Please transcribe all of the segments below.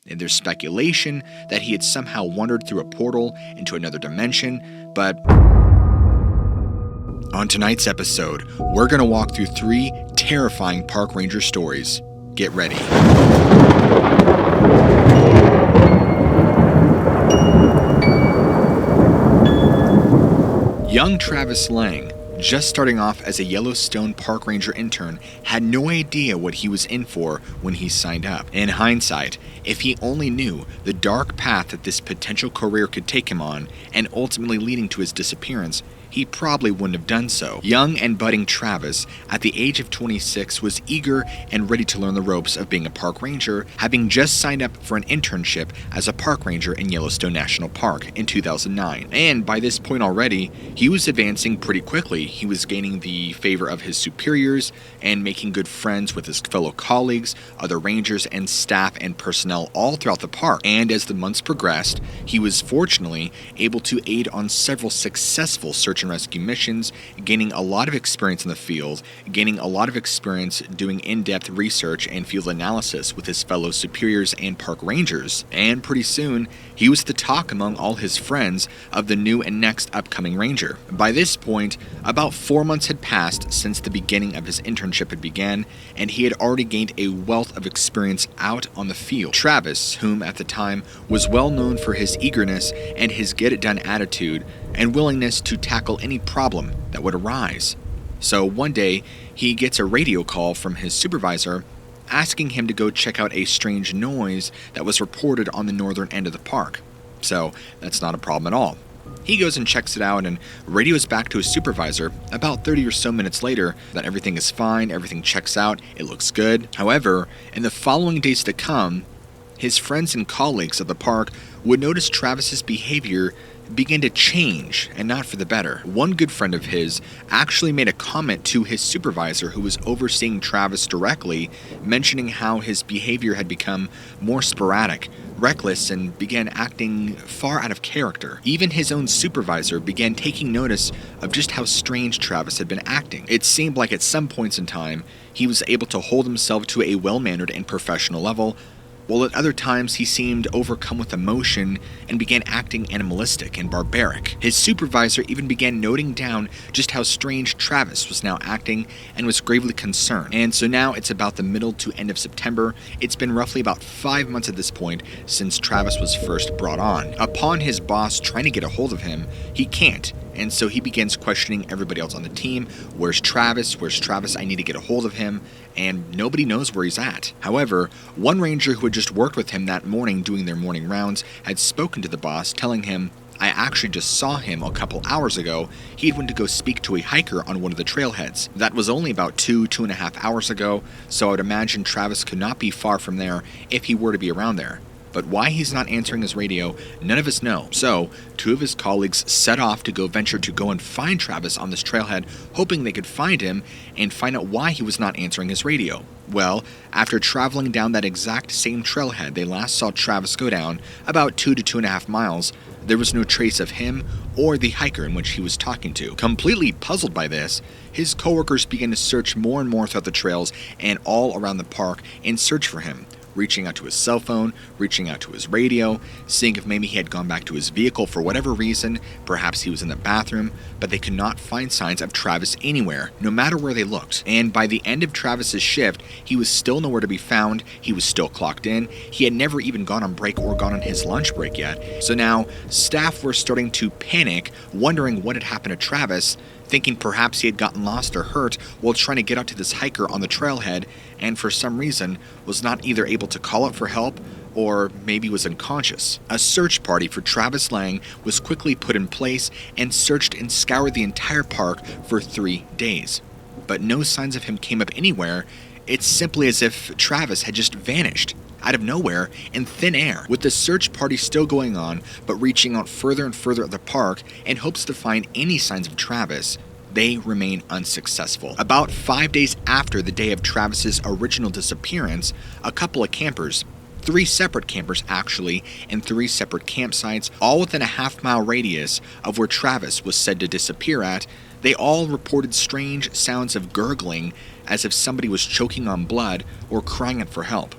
And there's speculation that he had somehow wandered through a portal into another dimension, but on tonight's episode, we're going to walk through 3 terrifying park ranger stories. Get ready. Young Travis Lang, just starting off as a Yellowstone park ranger intern, had no idea what he was in for when he signed up. In hindsight, if he only knew the dark path that this potential career could take him on, and ultimately leading to his disappearance, he probably wouldn't have done so. Young and budding Travis, at the age of 26, was eager and ready to learn the ropes of being a park ranger, having just signed up for an internship as a park ranger in Yellowstone National Park in 2009. And by this point already, he was advancing pretty quickly. He was gaining the favor of his superiors and making good friends with his fellow colleagues, other rangers, and staff and personnel all throughout the park. And as the months progressed, he was fortunately able to aid on several successful search and rescue missions, gaining a lot of experience in the field, gaining a lot of experience doing in-depth research and field analysis with his fellow superiors and park rangers. And pretty soon, he was the talk among all his friends of the new and next upcoming ranger. By this point, about 4 months had passed since the beginning of his internship had began, and he had already gained a wealth of experience out on the field. Travis, whom at the time was well known for his eagerness and his get-it-done attitude and willingness to tackle any problem that would arise. So one day, he gets a radio call from his supervisor asking him to go check out a strange noise that was reported on the northern end of the park. So that's not a problem at all. He goes and checks it out and radios back to his supervisor about 30 or so minutes later that everything is fine, everything checks out, it looks good. However, in the following days to come, his friends and colleagues at the park would notice Travis's behavior begin to change, and not for the better. One good friend of his actually made a comment to his supervisor, who was overseeing Travis directly, mentioning how his behavior had become more sporadic, reckless, and began acting far out of character. Even his own supervisor began taking notice of just how strange Travis had been acting. It seemed like at some points in time, he was able to hold himself to a well-mannered and professional level, while at other times he seemed overcome with emotion and began acting animalistic and barbaric. His supervisor even began noting down just how strange Travis was now acting and was gravely concerned. And so now it's about the middle to end of September. It's been roughly about 5 months at this point since Travis was first brought on. Upon his boss trying to get a hold of him, he can't. And so he begins questioning everybody else on the team. Where's Travis? Where's Travis? I need to get a hold of him. And nobody knows where he's at. However, one ranger who had just worked with him that morning doing their morning rounds had spoken to the boss, telling him, I actually just saw him a couple hours ago. He had went to go speak to a hiker on one of the trailheads. That was only about 2.5 hours ago, so I would imagine Travis could not be far from there if he were to be around there. But why he's not answering his radio, none of us know. So, 2 of his colleagues set off to go and find Travis on this trailhead, hoping they could find him and find out why he was not answering his radio. Well, after traveling down that exact same trailhead they last saw Travis go down, about 2 to 2.5 miles, there was no trace of him or the hiker in which he was talking to. Completely puzzled by this, his coworkers began to search more and more throughout the trails and all around the park in search for him, reaching out to his cell phone, reaching out to his radio, seeing if maybe he had gone back to his vehicle for whatever reason, perhaps he was in the bathroom, but they could not find signs of Travis anywhere, no matter where they looked. And by the end of Travis's shift, he was still nowhere to be found, he was still clocked in, he had never even gone on break or gone on his lunch break yet. So now, staff were starting to panic, wondering what had happened to Travis, thinking perhaps he had gotten lost or hurt while trying to get out to this hiker on the trailhead, and for some reason was not either able to call out for help or maybe was unconscious. A search party for Travis Lang was quickly put in place and searched and scoured the entire park for 3 days. But no signs of him came up anywhere. It's simply as if Travis had just vanished out of nowhere in thin air. With the search party still going on, but reaching out further and further at the park in hopes to find any signs of Travis, they remain unsuccessful. About 5 days after the day of Travis's original disappearance, a couple of campers, 3 separate campers actually, in 3 separate campsites, all within a half-mile radius of where Travis was said to disappear at, they all reported strange sounds of gurgling as if somebody was choking on blood or crying out for help.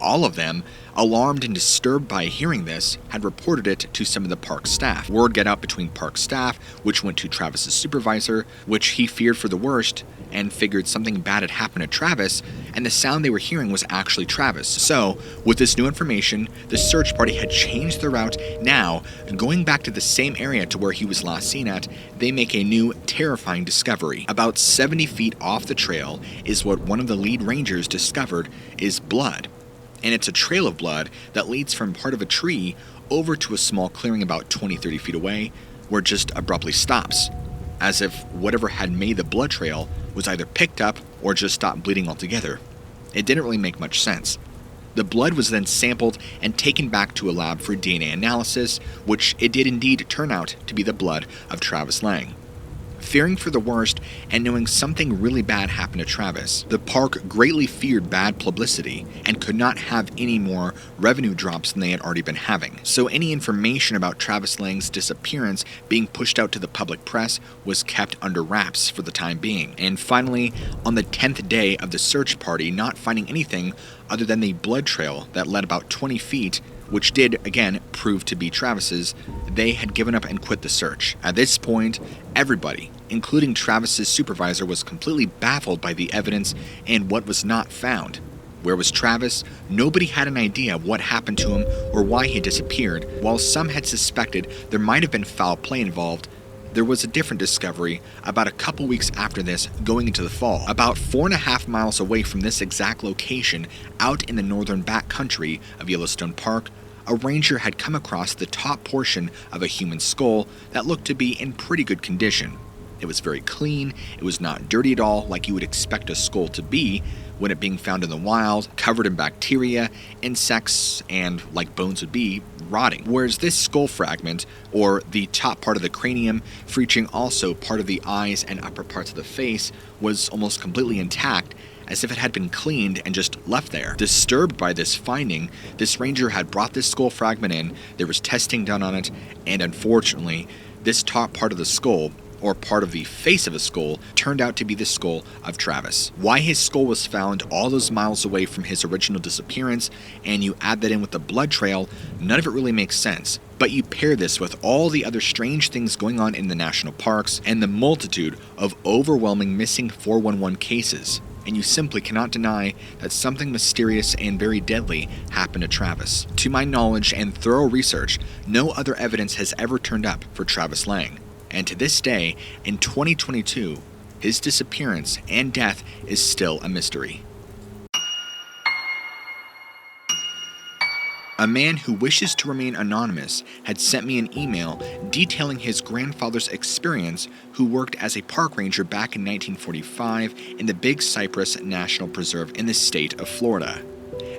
All of them, alarmed and disturbed by hearing this, had reported it to some of the park staff. Word got out between park staff, which went to Travis's supervisor, which he feared for the worst and figured something bad had happened to Travis, and the sound they were hearing was actually Travis. So, with this new information, the search party had changed their route. Now, going back to the same area to where he was last seen at, they make a new, terrifying discovery. About 70 feet off the trail is what one of the lead rangers discovered is blood. And it's a trail of blood that leads from part of a tree over to a small clearing about 20-30 feet away, where it just abruptly stops, as if whatever had made the blood trail was either picked up or just stopped bleeding altogether. It didn't really make much sense. The blood was then sampled and taken back to a lab for DNA analysis, which it did indeed turn out to be the blood of Travis Lang. Fearing for the worst and knowing something really bad happened to Travis, the park greatly feared bad publicity and could not have any more revenue drops than they had already been having. So any information about Travis Lang's disappearance being pushed out to the public press was kept under wraps for the time being. And finally, on the 10th day of the search party, not finding anything other than the blood trail that led about 20 feet, which did, again, prove to be Travis's, they had given up and quit the search. At this point, everybody, including Travis's supervisor, was completely baffled by the evidence and what was not found. Where was Travis? Nobody had an idea of what happened to him or why he disappeared. While some had suspected there might have been foul play involved, there was a different discovery about a couple weeks after this, going into the fall. About 4.5 miles away from this exact location, out in the northern backcountry of Yellowstone Park, a ranger had come across the top portion of a human skull that looked to be in pretty good condition. It was very clean, it was not dirty at all like you would expect a skull to be when it being found in the wild, covered in bacteria, insects, and, like bones would be, rotting. Whereas this skull fragment, or the top part of the cranium, featuring also part of the eyes and upper parts of the face, was almost completely intact, as if it had been cleaned and just left there. Disturbed by this finding, this ranger had brought this skull fragment in, there was testing done on it, and unfortunately, this top part of the skull, or part of the face of a skull, turned out to be the skull of Travis. Why his skull was found all those miles away from his original disappearance, and you add that in with the blood trail, none of it really makes sense. But you pair this with all the other strange things going on in the national parks, and the multitude of overwhelming missing 411 cases, and you simply cannot deny that something mysterious and very deadly happened to Travis. To my knowledge and thorough research, no other evidence has ever turned up for Travis Lang. And to this day, in 2022, his disappearance and death is still a mystery. A man who wishes to remain anonymous had sent me an email detailing his grandfather's experience, who worked as a park ranger back in 1945 in the Big Cypress National Preserve in the state of Florida.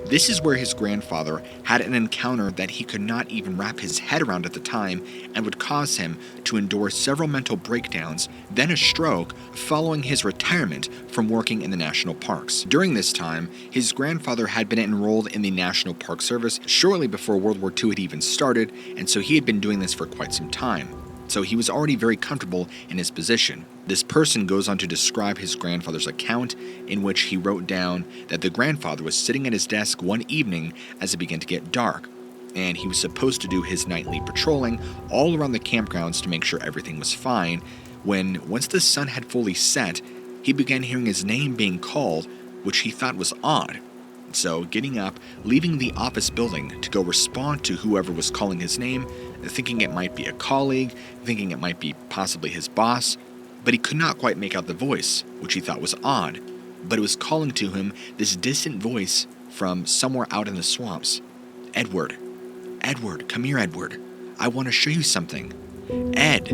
This is where his grandfather had an encounter that he could not even wrap his head around at the time and would cause him to endure several mental breakdowns, then a stroke, following his retirement from working in the national parks. During this time, his grandfather had been enrolled in the National Park Service shortly before World War II had even started, and so he had been doing this for quite some time. So he was already very comfortable in his position. This person goes on to describe his grandfather's account, in which he wrote down that the grandfather was sitting at his desk one evening as it began to get dark, and he was supposed to do his nightly patrolling all around the campgrounds to make sure everything was fine, when, once the sun had fully set, he began hearing his name being called, which he thought was odd. So, getting up, leaving the office building to go respond to whoever was calling his name, thinking it might be a colleague, thinking it might be possibly his boss, but he could not quite make out the voice, which he thought was odd, but it was calling to him this distant voice from somewhere out in the swamps. Edward, come here, Edward. I want to show you something. Ed.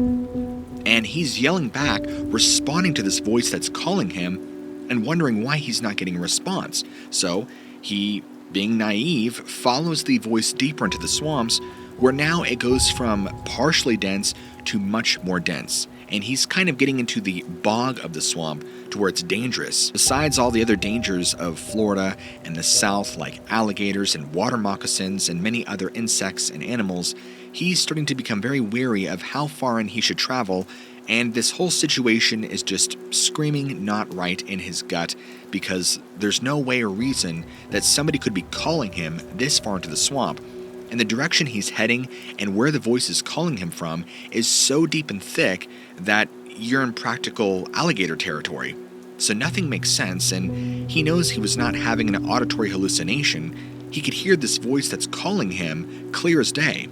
And he's yelling back, responding to this voice that's calling him, and wondering why he's not getting a response. So, he, being naive, follows the voice deeper into the swamps, where now it goes from partially dense to much more dense, and he's kind of getting into the bog of the swamp to where it's dangerous. Besides all the other dangers of Florida and the South, like alligators and water moccasins and many other insects and animals, he's starting to become very wary of how far in he should travel And this whole situation is just screaming not right in his gut, because there's no way or reason that somebody could be calling him this far into the swamp. And the direction he's heading and where the voice is calling him from is so deep and thick that you're in practical alligator territory. So nothing makes sense, and he knows he was not having an auditory hallucination. He could hear this voice that's calling him clear as day.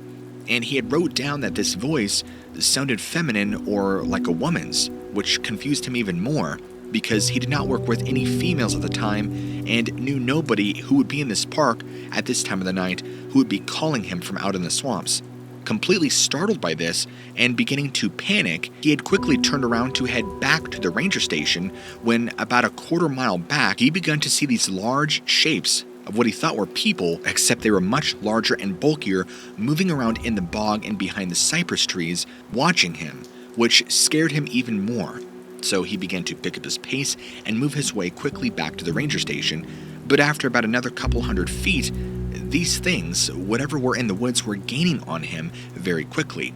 And he had wrote down that this voice sounded feminine or like a woman's, which confused him even more, because he did not work with any females at the time and knew nobody who would be in this park at this time of the night who would be calling him from out in the swamps. Completely startled by this and beginning to panic, he had quickly turned around to head back to the ranger station when, about a quarter-mile back, he began to see these large shapes of what he thought were people, except they were much larger and bulkier, moving around in the bog and behind the cypress trees, watching him, which scared him even more. So he began to pick up his pace and move his way quickly back to the ranger station, but after about another couple hundred feet, these things, whatever were in the woods, were gaining on him very quickly.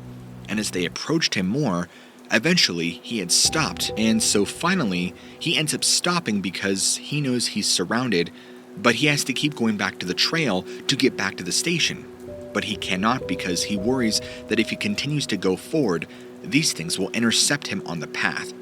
And as they approached him more, eventually he had stopped, and so finally he ends up stopping because he knows he's surrounded, but he has to keep going back to the trail to get back to the station. But he cannot, because he worries that if he continues to go forward, these things will intercept him on the path.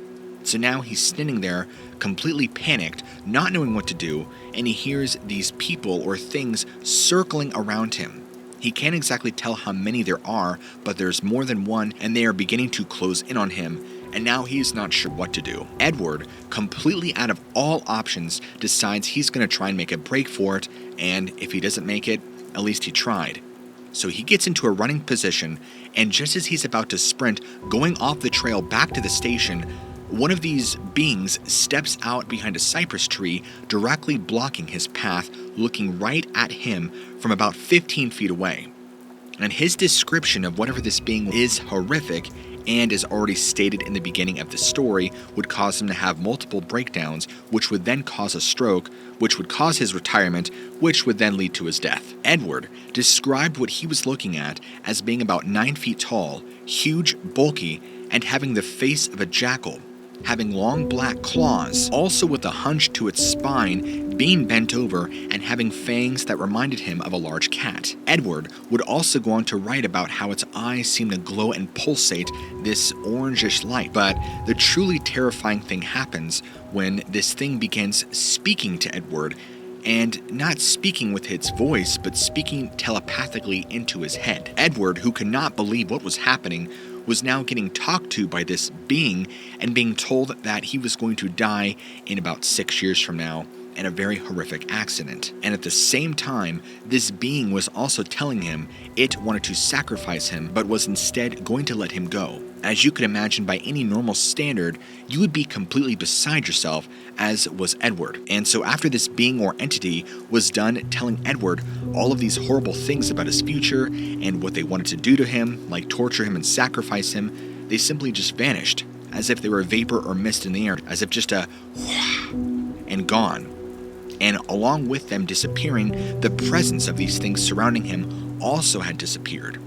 So now he's standing there, completely panicked, not knowing what to do, and he hears these people or things circling around him. He can't exactly tell how many there are, but there's more than one, and they are beginning to close in on him, and now he's not sure what to do. Edward, completely out of all options, decides he's going to try and make a break for it, and if he doesn't make it, at least he tried. So he gets into a running position, and just as he's about to sprint, going off the trail back to the station, one of these beings steps out behind a cypress tree, directly blocking his path, looking right at him from about 15 feet away. And his description of whatever this being is horrific, and as already stated in the beginning of the story, would cause him to have multiple breakdowns, which would then cause a stroke, which would cause his retirement, which would then lead to his death. Edward described what he was looking at as being about 9 feet tall, huge, bulky, and having the face of a jackal, having long black claws, also with a hunch to its spine, being bent over, and having fangs that reminded him of a large cat. Edward would also go on to write about how its eyes seemed to glow and pulsate this orangish light. But the truly terrifying thing happens when this thing begins speaking to Edward, and not speaking with its voice, but speaking telepathically into his head. Edward, who could not believe what was happening, was now getting talked to by this being and being told that he was going to die in about 6 years from now in a very horrific accident. And at the same time, this being was also telling him it wanted to sacrifice him, but was instead going to let him go. As you could imagine, by any normal standard, you would be completely beside yourself, as was Edward. And so after this being or entity was done telling Edward all of these horrible things about his future and what they wanted to do to him, like torture him and sacrifice him, they simply just vanished, as if they were vapor or mist in the air, as if just a whoosh, and gone. And along with them disappearing, the presence of these things surrounding him also had disappeared.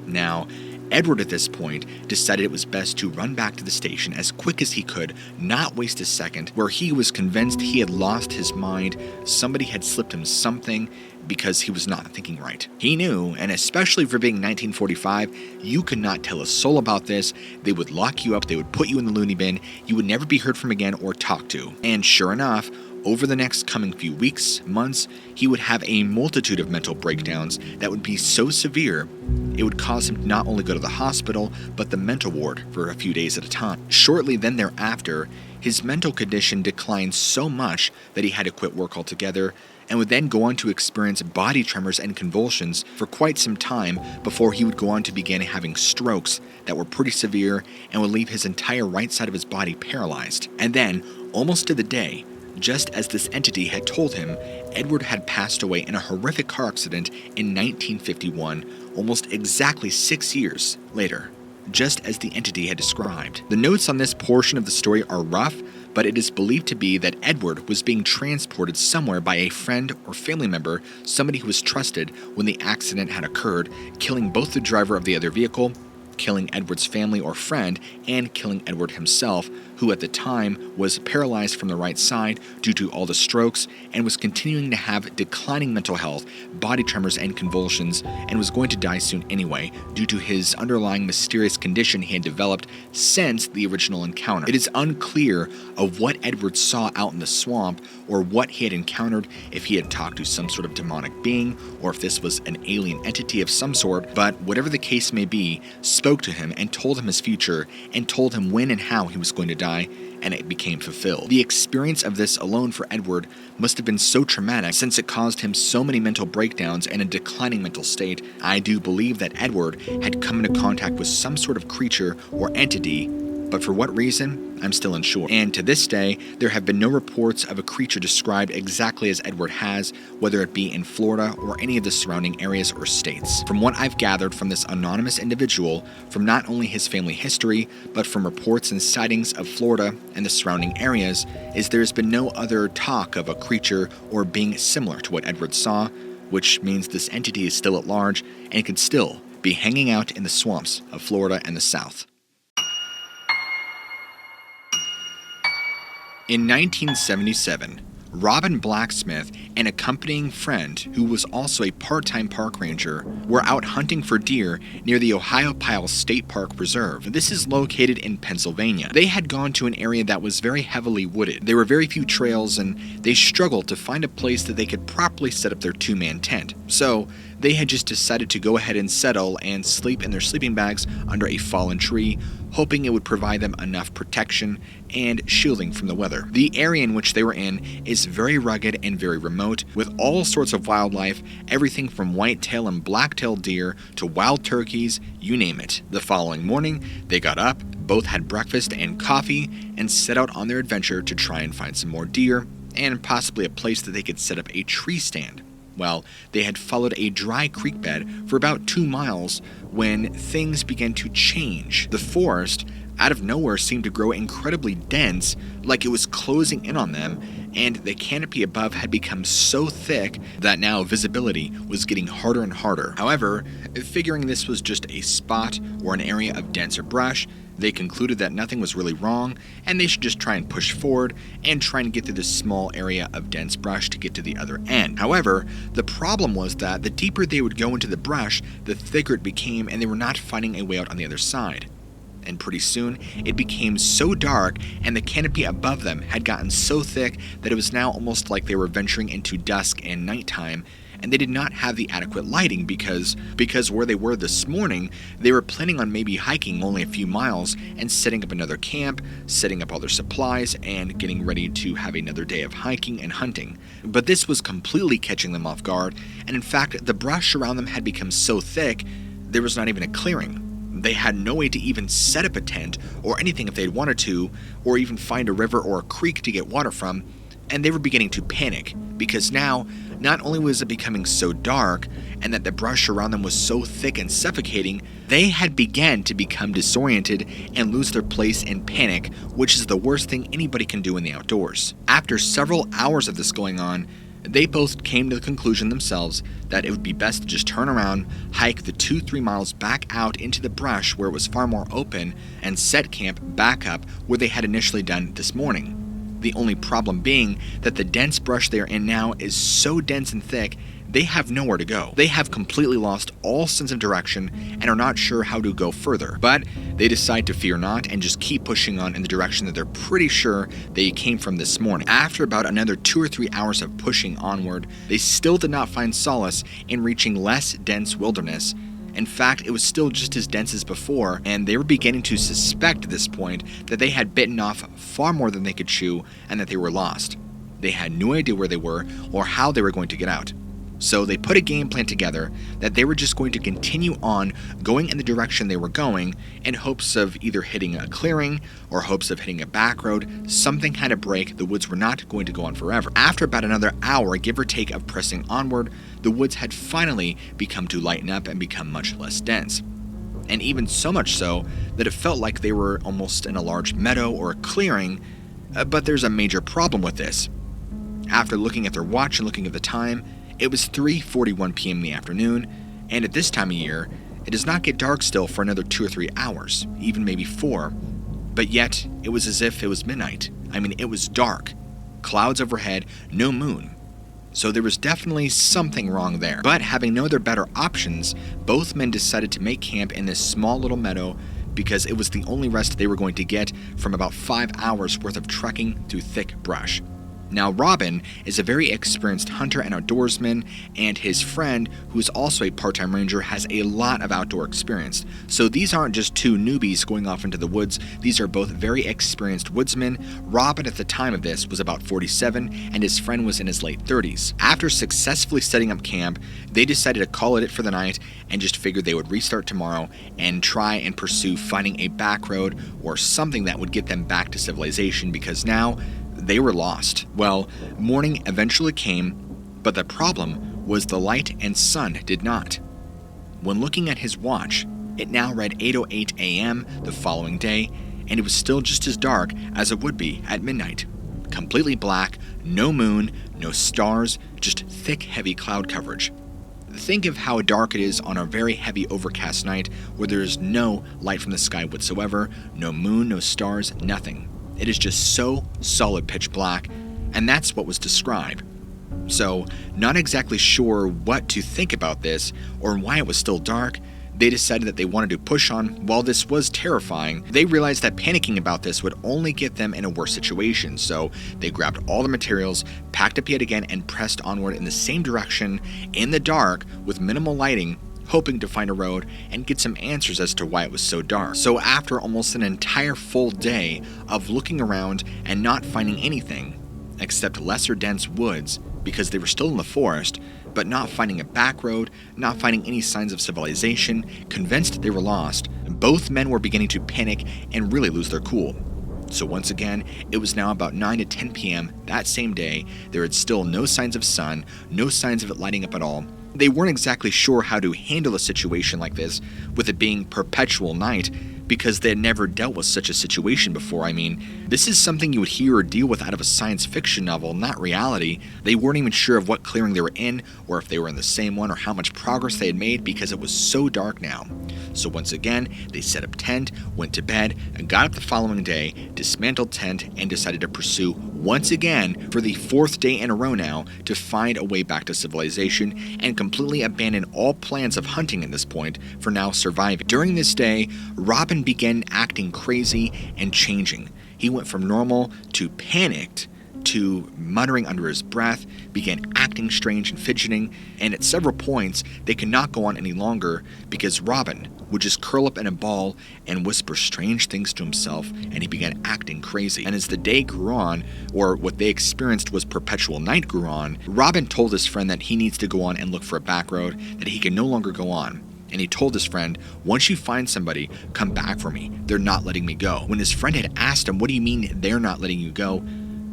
Now, Edward at this point decided it was best to run back to the station as quick as he could, not waste a second, where he was convinced he had lost his mind, somebody had slipped him something, because he was not thinking right. He knew, and especially for being 1945, you could not tell a soul about this. They would lock you up, they would put you in the loony bin, you would never be heard from again or talked to. And sure enough, over the next coming few weeks, months, he would have a multitude of mental breakdowns that would be so severe, it would cause him to not only go to the hospital, but the mental ward for a few days at a time. Shortly then thereafter, his mental condition declined so much that he had to quit work altogether, and would then go on to experience body tremors and convulsions for quite some time before he would go on to begin having strokes that were pretty severe and would leave his entire right side of his body paralyzed. And then, almost to the day, just as this entity had told him, Edward had passed away in a horrific car accident in 1951, almost exactly 6 years later, just as the entity had described. The notes on this portion of the story are rough, but it is believed to be that Edward was being transported somewhere by a friend or family member, somebody who was trusted when the accident had occurred, killing both the driver of the other vehicle killing Edward's family or friend and killing Edward himself, who at the time was paralyzed from the right side due to all the strokes and was continuing to have declining mental health, body tremors, and convulsions, and was going to die soon anyway due to his underlying mysterious condition he had developed since the original encounter. It is unclear of what Edward saw out in the swamp or what he had encountered, if he had talked to some sort of demonic being or if this was an alien entity of some sort, but whatever the case may be, spoke to him and told him his future and told him when and how he was going to die, and it became fulfilled. The experience of this alone for Edward must have been so traumatic since it caused him so many mental breakdowns and a declining mental state. I do believe that Edward had come into contact with some sort of creature or entity, but for what reason, I'm still unsure. And to this day, there have been no reports of a creature described exactly as Edward has, whether it be in Florida or any of the surrounding areas or states. From what I've gathered from this anonymous individual, from not only his family history, but from reports and sightings of Florida and the surrounding areas, is there's been no other talk of a creature or being similar to what Edward saw, which means this entity is still at large and could still be hanging out in the swamps of Florida and the South. In 1977, Robin Blacksmith, an accompanying friend who was also a part-time park ranger, were out hunting for deer near the Ohiopyle State Park Reserve. This is located in Pennsylvania. They had gone to an area that was very heavily wooded. There were very few trails, and they struggled to find a place that they could properly set up their two-man tent. So they had just decided to go ahead and settle and sleep in their sleeping bags under a fallen tree, hoping it would provide them enough protection and shielding from the weather. The area in which they were in is very rugged and very remote, with all sorts of wildlife, everything from whitetail and blacktail deer to wild turkeys, you name it. The following morning, they got up, both had breakfast and coffee, and set out on their adventure to try and find some more deer, and possibly a place that they could set up a tree stand. Well, they had followed a dry creek bed for about 2 miles when things began to change. The forest, out of nowhere, seemed to grow incredibly dense, like it was closing in on them, and the canopy above had become so thick that now visibility was getting harder and harder. However, figuring this was just a spot or an area of denser brush, they concluded that nothing was really wrong, and they should just try and push forward and try and get through this small area of dense brush to get to the other end. However, the problem was that the deeper they would go into the brush, the thicker it became, and they were not finding a way out on the other side. And pretty soon, it became so dark, and the canopy above them had gotten so thick that it was now almost like they were venturing into dusk and nighttime, and they did not have the adequate lighting because where they were this morning, they were planning on maybe hiking only a few miles and setting up another camp, setting up all their supplies, and getting ready to have another day of hiking and hunting. But this was completely catching them off guard, and in fact, the brush around them had become so thick, there was not even a clearing. They had no way to even set up a tent or anything if they'd wanted to, or even find a river or a creek to get water from, and they were beginning to panic, because now, not only was it becoming so dark, and that the brush around them was so thick and suffocating, they had begun to become disoriented and lose their place in panic, which is the worst thing anybody can do in the outdoors. After several hours of this going on, they both came to the conclusion themselves that it would be best to just turn around, hike the 2-3 miles back out into the brush where it was far more open, and set camp back up where they had initially done this morning. The only problem being that the dense brush they are in now is so dense and thick, they have nowhere to go. They have completely lost all sense of direction and are not sure how to go further. But they decide to fear not and just keep pushing on in the direction that they're pretty sure they came from this morning. After about another 2 or 3 hours of pushing onward, they still did not find solace in reaching less dense wilderness. In fact, it was still just as dense as before, and they were beginning to suspect at this point that they had bitten off far more than they could chew and that they were lost. They had no idea where they were or how they were going to get out. So they put a game plan together that they were just going to continue on going in the direction they were going in hopes of either hitting a clearing or hopes of hitting a back road, something kind of break. The woods were not going to go on forever. After about another hour, give or take, of pressing onward, the woods had finally become to lighten up and become much less dense. And even so much so that it felt like they were almost in a large meadow or a clearing, but there's a major problem with this. After looking at their watch and looking at the time, it was 3:41 p.m. in the afternoon, and at this time of year, It does not get dark still for another 2 or 3 hours, even maybe 4, but yet it was as if it was midnight. I mean, it was dark. Clouds overhead, no moon. So there was definitely something wrong there. But having no other better options, both men decided to make camp in this small little meadow because it was the only rest they were going to get from about 5 hours worth of trekking through thick brush. Now, Robin is a very experienced hunter and outdoorsman, and his friend, who is also a part-time ranger, has a lot of outdoor experience. So these aren't just two newbies going off into the woods, these are both very experienced woodsmen. Robin at the time of this was about 47, and his friend was in his late 30s. After successfully setting up camp, they decided to call it for the night and just figured they would restart tomorrow and try and pursue finding a back road or something that would get them back to civilization, because now they were lost. Well, morning eventually came, but the problem was the light and sun did not. When looking at his watch, it now read 8:08 a.m. the following day, and it was still just as dark as it would be at midnight. Completely black, no moon, no stars, just thick, heavy cloud coverage. Think of how dark it is on a very heavy overcast night where there is no light from the sky whatsoever, no moon, no stars, nothing. It is just so solid pitch black, and that's what was described. So, not exactly sure what to think about this or why it was still dark, they decided that they wanted to push on. While this was terrifying, they realized that panicking about this would only get them in a worse situation, so they grabbed all the materials, packed up yet again, and pressed onward in the same direction in the dark with minimal lighting, hoping to find a road and get some answers as to why it was so dark. So after almost an entire full day of looking around and not finding anything, except lesser dense woods, because they were still in the forest, but not finding a back road, not finding any signs of civilization, convinced they were lost, both men were beginning to panic and really lose their cool. So once again, it was now about 9 to 10 p.m. that same day. There had still no signs of sun, no signs of it lighting up at all. They weren't exactly sure how to handle a situation like this, with it being perpetual night, because they had never dealt with such a situation before. I mean, this is something you would hear or deal with out of a science fiction novel, not reality. They weren't even sure of what clearing they were in, or if they were in the same one, or how much progress they had made, because it was so dark now. So once again, they set up tent, went to bed, and got up the following day, dismantled tent, and decided to pursue once again for the 4th day in a row now to find a way back to civilization, and completely abandon all plans of hunting at this point for now surviving. During this day, Robin began acting crazy and changing. He went from normal to panicked to muttering under his breath, began acting strange and fidgeting, and at several points they could not go on any longer because Robin would just curl up in a ball and whisper strange things to himself, and he began acting crazy. And as the day grew on, or what they experienced was perpetual night grew on, Robin told his friend that he needs to go on and look for a back road, that he can no longer go on. And he told his friend, once you find somebody, come back for me. They're not letting me go. When his friend had asked him, what do you mean they're not letting you go?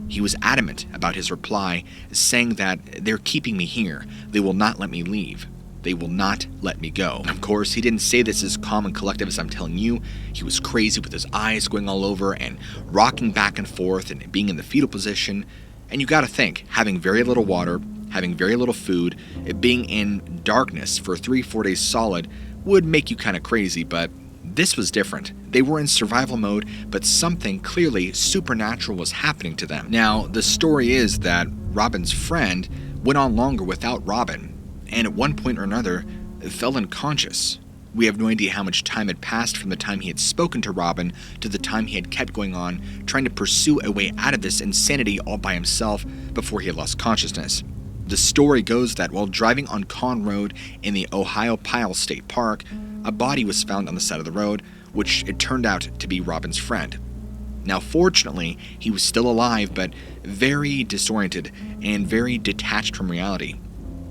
He was adamant about his reply, saying that they're keeping me here. They will not let me leave. They will not let me go. Of course, he didn't say this as calm and collective as I'm telling you. He was crazy with his eyes going all over and rocking back and forth and being in the fetal position. And you gotta think, having very little water, having very little food, being in darkness for 3-4 days solid would make you kind of crazy, but this was different. They were in survival mode, but something clearly supernatural was happening to them. Now, the story is that Robin's friend went on longer without Robin, and at one point or another, fell unconscious. We have no idea how much time had passed from the time he had spoken to Robin to the time he had kept going on, trying to pursue a way out of this insanity all by himself before he had lost consciousness. The story goes that while driving on Conn Road in the Ohio Pyle State Park, a body was found on the side of the road, which it turned out to be Robin's friend. Now, fortunately, he was still alive, but very disoriented and very detached from reality.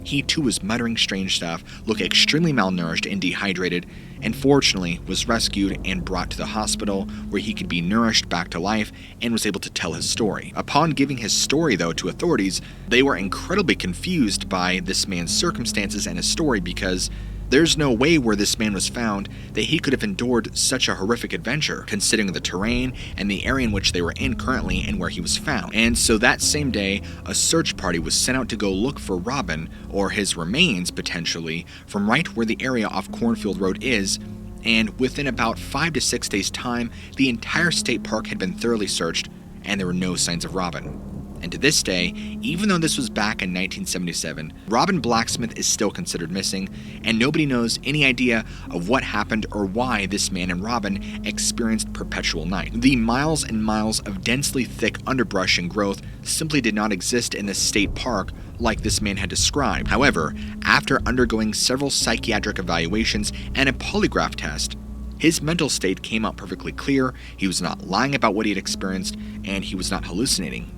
He too was muttering strange stuff, looked extremely malnourished and dehydrated, and fortunately was rescued and brought to the hospital where he could be nourished back to life and was able to tell his story. Upon giving his story, though, to authorities, they were incredibly confused by this man's circumstances and his story because There's no way where this man was found that he could have endured such a horrific adventure, considering the terrain and the area in which they were in currently and where he was found. And so that same day, a search party was sent out to go look for Robin, or his remains potentially, from right where the area off Cornfield Road is, and within about 5 to 6 days' time, the entire state park had been thoroughly searched, and there were no signs of Robin. And to this day, even though this was back in 1977, Robin Blacksmith is still considered missing, and nobody knows any idea of what happened or why this man and Robin experienced perpetual night. The miles and miles of densely thick underbrush and growth simply did not exist in the state park like this man had described. However, after undergoing several psychiatric evaluations and a polygraph test, his mental state came out perfectly clear, he was not lying about what he had experienced, and he was not hallucinating.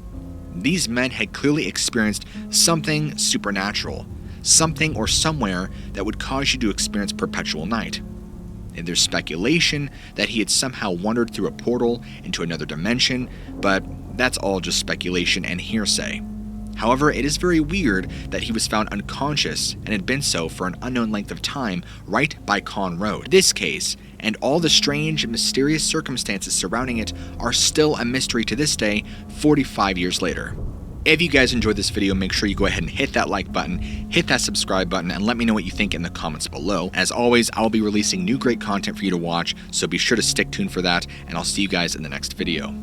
These men had clearly experienced something supernatural, something or somewhere that would cause you to experience perpetual night. And there's speculation that he had somehow wandered through a portal into another dimension, but that's all just speculation and hearsay. However, it is very weird that he was found unconscious and had been so for an unknown length of time right by Con Road. This case, and all the strange and mysterious circumstances surrounding it, are still a mystery to this day, 45 years later. If you guys enjoyed this video, make sure you go ahead and hit that like button, hit that subscribe button, and let me know what you think in the comments below. As always, I'll be releasing new great content for you to watch, so be sure to stick tuned for that, and I'll see you guys in the next video.